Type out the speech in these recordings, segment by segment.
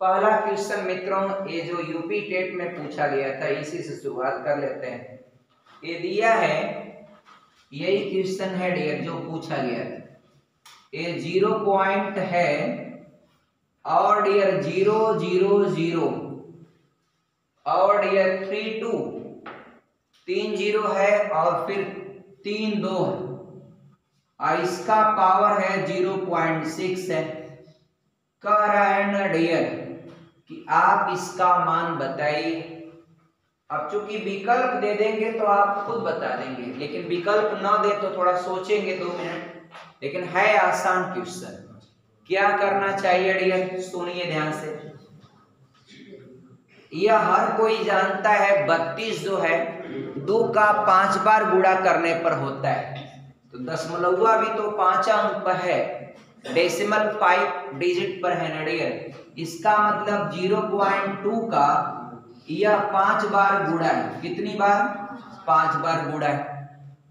पहला क्वेश्चन मित्रों, ये जो यूपी टेट में पूछा गया था, इसी से शुरुआत कर लेते हैं। ये दिया है, यही क्वेश्चन है डियर जो पूछा गया था। ये 0 पॉइंट है और डियर 0 0 0 और डियर 3 2 3 0 है और फिर 3 2 है और इसका पावर है 0.6 है। कह रहा है ना डियर कि आप इसका मान बताइए। अब चूंकि विकल्प दे देंगे तो आप खुद बता देंगे, लेकिन विकल्प ना दे तो थोड़ा सोचेंगे 2 मिनट, लेकिन है आसान क्वेश्चन। क्या करना चाहिए डियर, सुनिए ध्यान से। यह हर कोई जानता है 32 जो है 2 का 5 बार गुणा करने पर होता है, तो दशमलवा भी तो 5 अंक पर है, डेसिमल 5 डिजिट पर है ना डियर। इसका मतलब 0.2 का यह 5 बार गुणा है। कितनी बार? 5 बार गुणा है।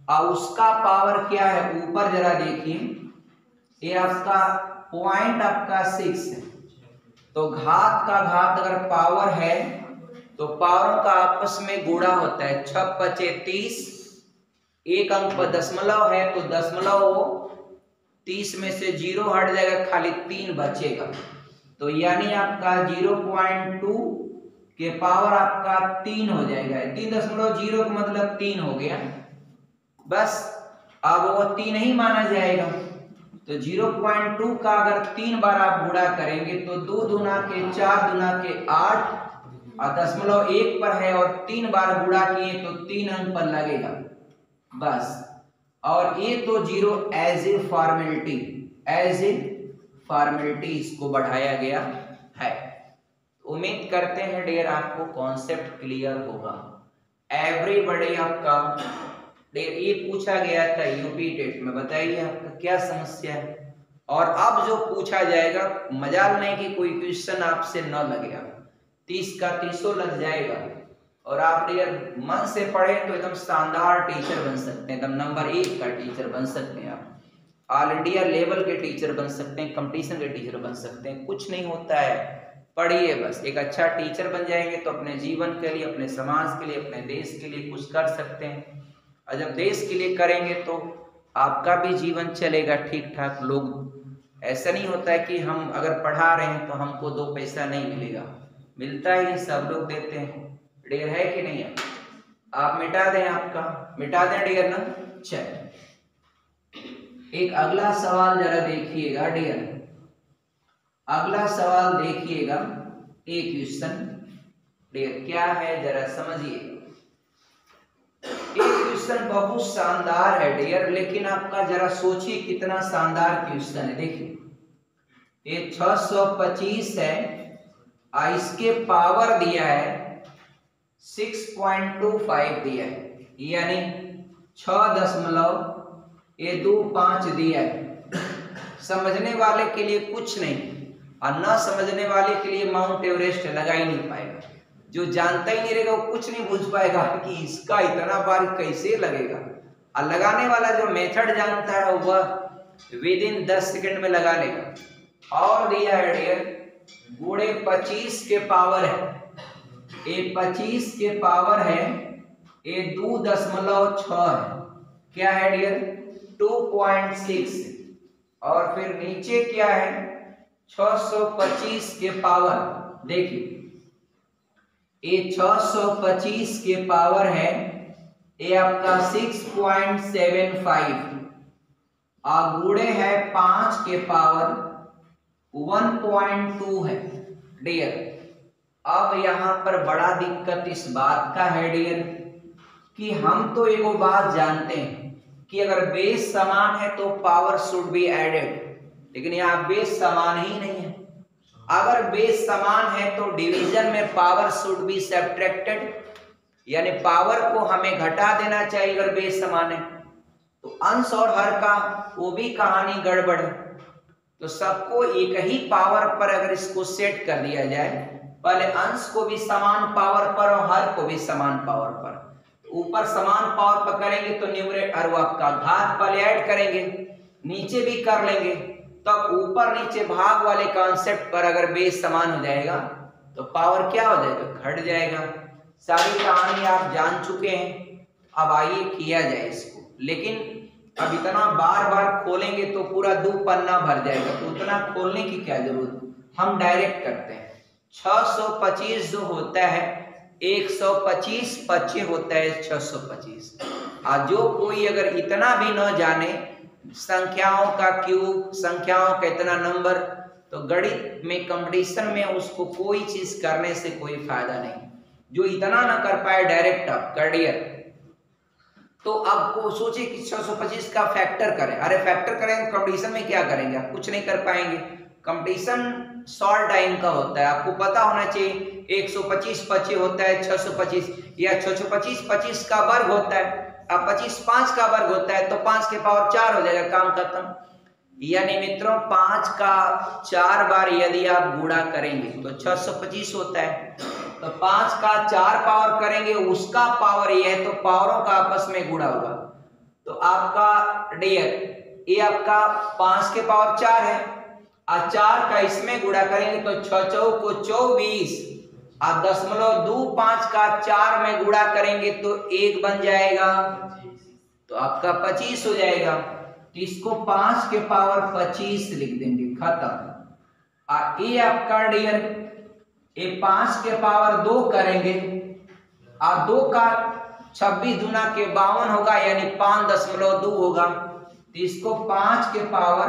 और उसका पावर क्या है, ऊपर जरा देखिए, ये आपका पॉइंट आपका 6 है। तो घात का घात अगर पावर है तो पावरों का आपस में गुणा होता है। 6 पचे 30, एक अंक पर दशमलव है तो दशमलव 30 में से 0 हट जाएगा, खाली 3 बचेगा। तो यानी आपका 0.2 के पावर आपका 3 हो जाएगा। 3.0 का मतलब 3 हो गया, बस। अब वो 3 ही माना जाएगा, तो 0.2 का अगर 3 बार आप गुणा करेंगे तो 2 दूना के 4 दूना के 8 और दशमलव 1 पर है और 3 बार गुणा किए तो 3 अंक पर लगेगा, बस। और ये तो 0 एज ए फॉर्मेलिटी इसको बढ़ाया गया है। उम्मीद करते हैं डियर आपको कॉन्सेप्ट क्लियर होगा। एवरीबॉडी आपका डियर, ये पूछा गया था यूपी टेट में, बताइए आपका क्या समस्या है। और अब जो पूछा जाएगा, मजाल नहीं कि कोई क्वेश्चन आपसे न लगेगा, 30 का 30 लग जाएगा। और आप डियर मन से पढ़े तो एकदम शानदार टीचर बन सकते हैं, एकदम नंबर 1 का टीचर बन सकते हैं। आप ऑल इंडिया लेवल के टीचर बन सकते हैं, कंपटीशन के टीचर बन सकते हैं। कुछ नहीं होता है, पढ़िए बस। एक अच्छा टीचर बन जाएंगे तो अपने जीवन के लिए, अपने समाज के लिए, अपने देश के लिए कुछ कर सकते हैं। और जब देश के लिए करेंगे तो आपका भी जीवन चलेगा ठीक ठाक। लोग ऐसा नहीं होता है कि हम अगर पढ़ा रहे हैं तो हमको 2 पैसा नहीं मिलेगा, मिलता है, सब लोग देते हैं डियर, है कि नहीं है। आप मिटा दें, आपका मिटा दें डियर ना। चलिए एक अगला सवाल जरा देखिएगा डियर, अगला सवाल देखिएगा। एक क्वेश्चन डियर क्या है जरा समझिएगा। एक क्वेश्चन बहुत शानदार है डियर, लेकिन आपका जरा सोचिए कितना शानदार क्वेश्चन है। देखिए ये 625 है और इसके पावर दिया है 6.25 दिया है, यानी 6.25 दिया है। समझने वाले के लिए कुछ नहीं, और ना समझने वाले के लिए माउंट एवरेस्ट लगा ही नहीं पाएगा। जो जानता ही नहीं रहेगा वो कुछ नहीं बुझ पाएगा कि इसका इतना बार कैसे लगेगा। और लगाने वाला जो मेथड जानता है वह विद इन 10 सेकंड में लगा लेगा। और दिया है डियर गुणे 25 के पावर है, ये 25 के पावर है, ये 2.6 है। क्या है डियर? 2.6। और फिर नीचे क्या है? 625 के पावर। देखिए ये 625 के पावर है, ये आपका 6.75 और गुणे है 5 के पावर 1.2 है डियर। अब यहां पर बड़ा दिक्कत इस बात का है डियर कि हम तो एगो बात जानते हैं कि अगर बेस समान है तो पावर शुड बी एडेड, लेकिन यहाँ बेस समान ही नहीं है। अगर बेस समान है तो डिवीजन में पावर शुड बी सब्ट्रैक्टेड, यानी पावर को हमें घटा देना चाहिए अगर बेस समान है। तो अंश और हर का वो भी कहानी गड़बड़ है। तो सबको एक ही पावर पर अगर इसको सेट कर दिया जाए, पहले अंश को भी समान पावर पर और हर को भी समान पावर पर, ऊपर समान पावर पर करेंगे तो न्यूमरेटर और आपका घात पहले ऐड करेंगे, नीचे भी कर लेंगे तब ऊपर नीचे भाग वाले कॉन्सेप्ट पर अगर बेस समान हो जाएगा तो पावर क्या हो जाएगा, घट जाएगा। सारी कहानी आप जान चुके हैं। अब आइए किया जाए इसको, लेकिन अब इतना बार बार खोलेंगे तो पूरा 2 पन्ना भर जाएगा, तो उतना खोलने की क्या जरूरत, हम डायरेक्ट करते हैं। 625 जो होता है 125 25 होता है 625। और जो कोई अगर इतना भी न जाने संख्याओं का क्यूब, संख्याओं का इतना नंबर, तो गणित में कंपटीशन में उसको कोई चीज करने से कोई फायदा नहीं। जो इतना ना कर पाए डायरेक्ट आप करियर, तो आपको सोचे कि 625 का फैक्टर करें। अरे फैक्टर करें कंपटीशन में क्या करेंगे, आप कुछ नहीं कर पाएंगे। कंपटीशन शॉर्ट टाइम का होता है, आपको पता होना चाहिए 125 25 होता है 625, या 625 25 का वर्ग होता है, अब 25 5 का वर्ग होता है, तो 5 के पावर 4 हो जाएगा, काम खत्म। यानी मित्रों 5 का 4 बार यदि आप गुणा करेंगे तो 625 होता है, तो 5 का 4 पावर करेंगे उसका पावर ये है, तो पावरों का आपस में गुणा होगा। तो आपका डियर ये आपका 5 के पावर 4 है, और 4 का इसमें गुणा करेंगे तो 6 चौक को 24, और 0.25 का 4 में गुणा करेंगे तो 1 बन जाएगा, तो आपका 25 हो जाएगा। तो इसको 5 के पावर 25 लिख देंगे, खत्म। और ये आपका डियर ये 5 के पावर 2 करेंगे, और 2 का 26 दूना के 52 होगा, यानी 5.2 होगा, तो इसको 5 के पावर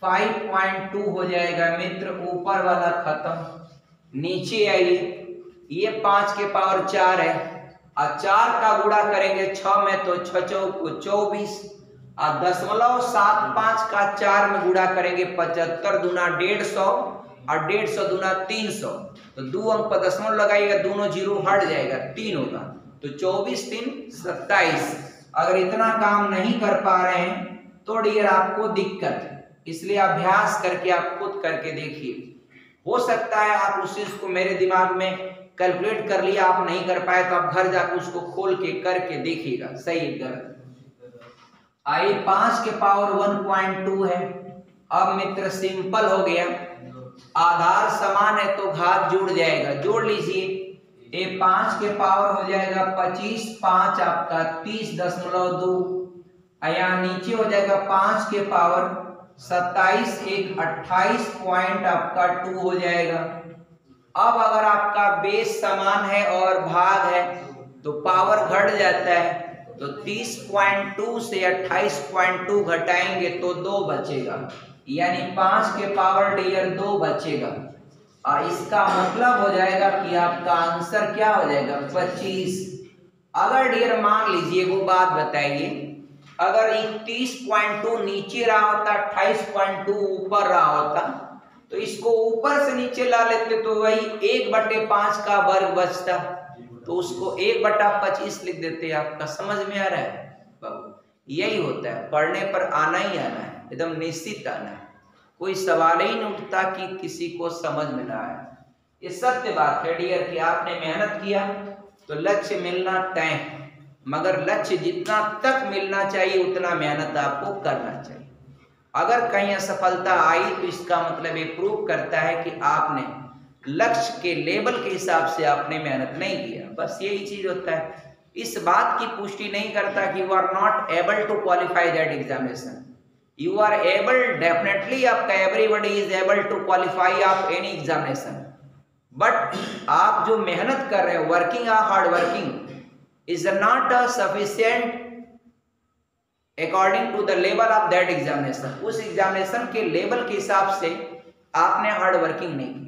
5.2 हो जाएगा मित्र। ऊपर वाला खत्म, नीचे आइए, ये 5 के पावर 4 है, और 4 का गुणा करेंगे 6 में तो 6 चौक को 24, और 0.75 का 4 में गुणा करेंगे 75 दूना 150, और 150 दूना 300, तो 2 अंक पर दशमलव लगाइएगा, दोनों जीरो हट जाएगा, 3 होगा, तो 24 3 27। अगर इतना काम नहीं कर पा रहे हैं तो डियर आपको दिक्कत है, इसलिए अभ्यास करके आप खुद करके देखिए। हो सकता है आप उस चीज को मेरे दिमाग में कैलकुलेट कर लिया, आप नहीं कर पाए, तो आप घर जाकर उसको खोल के करके देखिएगा सही गलत। आई 5 के पावर 1.2 है। अब मित्र सिंपल हो गया, आधार समान है तो घात जुड़ जाएगा, जोड़ लीजिए। ये 5 के पावर हो जाएगा 25, 5 आपका 30.2, या नीचे हो जाएगा 5 के पावर 27, 1 28 पॉइंट आपका 2 हो जाएगा। अब अगर आपका बेस समान है और भाग है तो पावर घट जाता है, तो 30.2 से 28.2 घटाएंगे तो 2 बचेगा, यानी 5 के पावर डियर 2 बचेगा। और इसका मतलब हो जाएगा कि आपका आंसर क्या हो जाएगा 25। अगर डियर मान लीजिए वो बात बताइए, अगर 31.2 नीचे रहा होता, 28.2 ऊपर रहा होता, तो इसको ऊपर से नीचे ला लेते तो वही 1/5 का वर्ग बचता, तो उसको 1/25 लिख देते। आपका समझ में आ रहा है बाबू? यही होता है, पढ़ने पर आना ही आना है, एकदम निश्चित आना है, कोई सवाल ही नहीं उठता कि किसी को समझ में ना आए। ये सत्य बात है डियर कि आपने मेहनत किया तो लक्ष्य मिलना तय है, मगर लक्ष्य जितना तक मिलना चाहिए उतना मेहनत आपको करना चाहिए। अगर कहीं असफलता आई तो इसका मतलब ये प्रूव करता है कि आपने लक्ष्य के लेवल के हिसाब से आपने मेहनत नहीं किया, बस यही चीज होता है। इस बात की पुष्टि नहीं करता कि you are not able to qualify that examination, you are able, definitely आपका everybody is able to qualify of any examination, but आप जो मेहनत कर रहे हैं, working uh hard working is not sufficient according to the level of that examination. उस examination के level के हिसाब से आपने हार्ड वर्किंग नहीं की।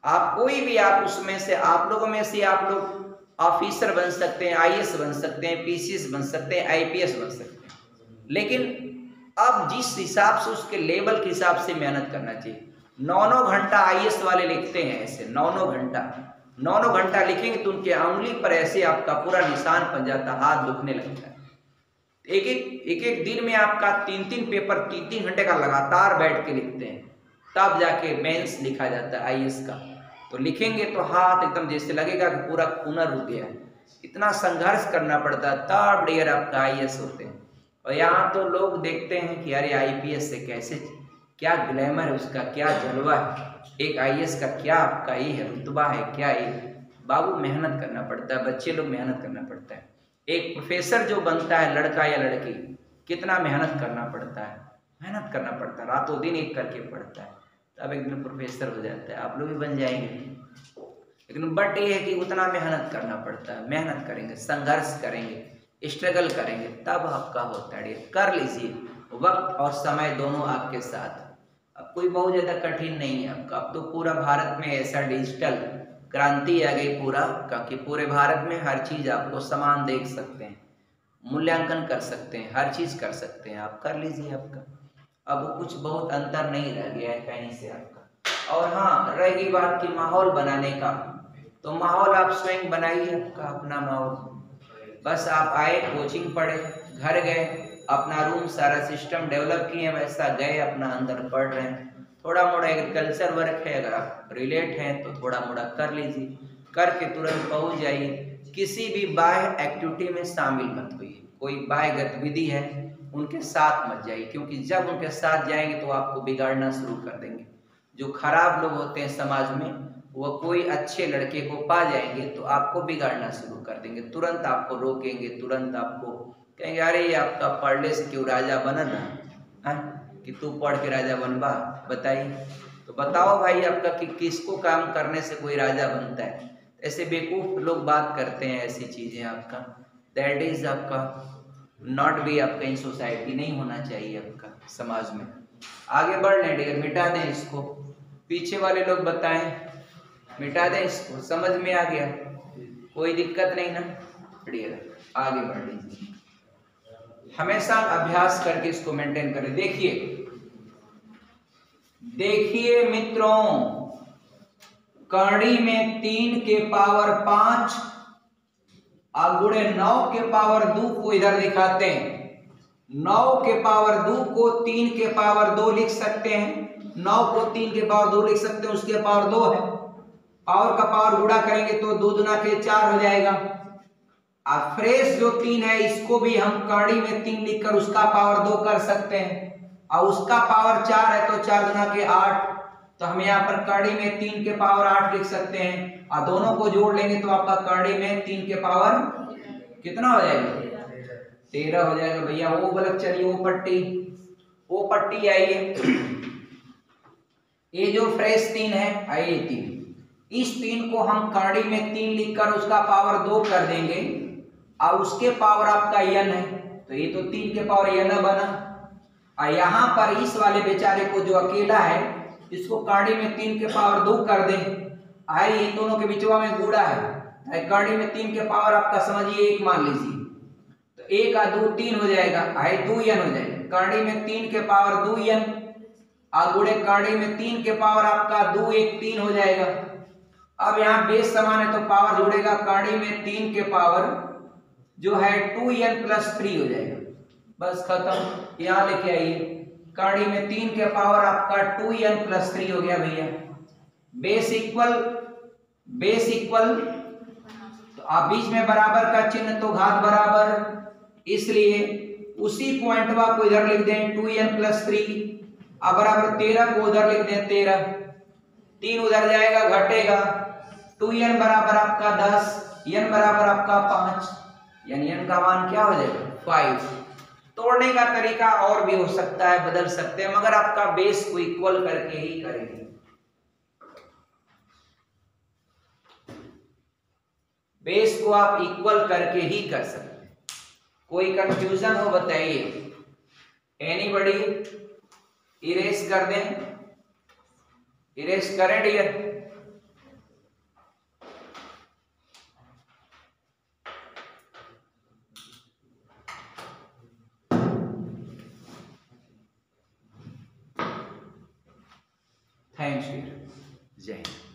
आप कोई भी, आप उसमें से, आप लोगों में से आप लोग ऑफिसर बन सकते हैं, आईएएस बन सकते हैं, पीसीएस बन सकते हैं, आईपीएस बन सकते हैं, लेकिन अब जिस हिसाब से उसके लेवल के हिसाब से मेहनत करना चाहिए। 9 घंटा आईएएस वाले लिखते हैं ऐसे, 9 घंटा लिखेंगे तो उनके उंगली पर ऐसे आपका पूरा निशान बन जाता, हाथ दुखने लगता है। एक दिन में आपका 3 पेपर 3 घंटे का लगातार बैठ के लिखते हैं, तब जाके मेंस लिखा जाता है आईएएस का। तो लिखेंगे तो हाथ एकदम जैसे लगेगा कि पूरा खूना रुक गया है, इतना संघर्ष करना पड़ता है, तब डियर आपका आईएएस होते हैं। और यहाँ तो लोग देखते हैं कि अरे आईपीएस से कैसे, क्या ग्लैमर है उसका, क्या जलवा है, एक आईएएस का क्या आपका ये है रुतबा है, क्या ये। बाबू मेहनत करना पड़ता है, बच्चे लोग मेहनत करना पड़ता है। एक प्रोफेसर जो बनता है, लड़का या लड़की, कितना मेहनत करना पड़ता है, मेहनत करना पड़ता है, रातों दिन एक करके पढ़ता है, तब एक दिन प्रोफेसर हो जाता है। आप लोग भी बन जाएंगे, लेकिन बट ये है कि उतना मेहनत करना पड़ता है। मेहनत करेंगे, संघर्ष करेंगे, स्ट्रगल करेंगे, तब आपका होता है। कर लीजिए, वक्त और समय दोनों आपके साथ। अब कोई बहुत ज़्यादा कठिन नहीं है आपका। अब तो पूरा भारत में ऐसा डिजिटल क्रांति आ गई पूरा का कि पूरे भारत में हर चीज़ आपको समान देख सकते हैं, मूल्यांकन कर सकते हैं, हर चीज़ कर सकते हैं। आप कर लीजिए आपका, अब कुछ बहुत अंतर नहीं रह गया है कहीं से आपका। और हाँ, रहेगी बात की माहौल बनाने का, तो माहौल आप स्वयं बनाइए आपका अपना माहौल। बस आप आए, कोचिंग पढ़े, घर गए, अपना रूम सारा सिस्टम डेवलप किए, वैसा गए अपना अंदर पढ़ रहे हैं। थोड़ा मोड़ा एग्रीकल्चर वर्क है, अगर आप रिलेट हैं तो थोड़ा मोड़ा कर लीजिए, करके तुरंत पहुंच जाइए। किसी भी बाह्य एक्टिविटी में शामिल मत होइए, कोई बाह्य गतिविधि है उनके साथ मत जाइए, क्योंकि जब उनके साथ जाएंगे तो आपको बिगाड़ना शुरू कर देंगे। जो खराब लोग होते हैं समाज में, वो कोई अच्छे लड़के को पा जाएंगे तो आपको बिगाड़ना शुरू कर देंगे, तुरंत आपको रोकेंगे, तुरंत आपको कहेंगे अरे ये आपका पढ़ने से क्यों राजा बना ना, कि तू पढ़ के राजा बनवा, बताइए। तो बताओ भाई आपका कि किसको काम करने से कोई राजा बनता है। ऐसे बेवकूफ लोग बात करते हैं ऐसी चीजें, आपका दैट इज आपका नॉट बी आपका इन सोसाइटी, नहीं होना चाहिए आपका समाज में। आगे बढ़ लें डियर, मिटा दें इसको, पीछे वाले लोग बताएं, मिटा दें इसको, समझ में आ गया, कोई दिक्कत नहीं ना डियर। आगे बढ़ लीजिए, हमेशा अभ्यास करके इसको मेंटेन करें। देखिए देखिए मित्रों, कड़ी में 3 के पावर 5 और गुणे 9 के पावर 2 को इधर दिखाते हैं। 9 के पावर 2 को 3 के पावर 2 लिख सकते हैं, 9 को 3 के पावर 2 लिख सकते हैं, उसके पावर 2 है। पावर का पावर गुणा करेंगे तो 2 दूना के 4 हो जाएगा। अब फ्रेश जो 3 है इसको भी हम कड़ी में 3 लिखकर उसका पावर 2 कर सकते हैं, और उसका पावर 4 है तो 4 गुना के 8, तो हम यहाँ पर कड़ी में 3 के पावर 8 लिख सकते हैं, और दोनों को जोड़ लेंगे तो आपका कड़ी में 3 के पावर कितना हो जाएगा, 13 हो जाएगा भैया। वो बलक चलिए, वो पट्टी आई है, ये जो फ्रेश 3 है, ये 3, इस 3 को हम कड़ी में 3 लिखकर उसका पावर 2 कर देंगे, और उसके पावर आपका n है, तो ये तो 3 के पावर n बना। और यहाँ पर इस वाले बेचारे को जो अकेला है, इसको कड़ी में 3 के पावर 2 कर दे, आए इन दोनों के बीचवा में गुड़ा है, कड़ी में 3 के पावर आपका समझिए 1 मान लीजिए, तो 1 और 2 3 हो जाएगा, आए 2n हो जाएगा। कड़ी में 3 के पावर 2n और गुणे कड़ी में 3 के पावर आपका 2 1 3 हो जाएगा। अब यहाँ बेस समान है तो पावर जोड़ेगा, कड़ी में 3 के पावर जो है 2n प्लस 3 हो जाएगा, बस खत्म। यहाँ लेके आइए, कड़ी में 3 के पावर आपका 2n प्लस 3 हो गया भैया। बेस इक्वल, तो आप बीच में बराबर का चिन्ह तो घात बराबर, इसलिए उसी पॉइंटवा को इधर लिख दें 2n प्लस 3, अब बराबर 13 को उधर लिख दें 13, 3 उधर जाएगा घटेगा, 2n बराबर आपका 10, n बराबर आपका 5, यानी n का मान क्या हो जाएगा 5। तोड़ने का तरीका और भी हो सकता है, बदल सकते हैं, मगर आपका बेस को इक्वल करके ही करेंगे। बेस को आप इक्वल करके ही कर सकते हैं। कोई कंफ्यूजन हो बताइए, एनीबॉडी? इरेज कर दें, इरेज करें डियर। थैंक्स डियर, जय हिंद।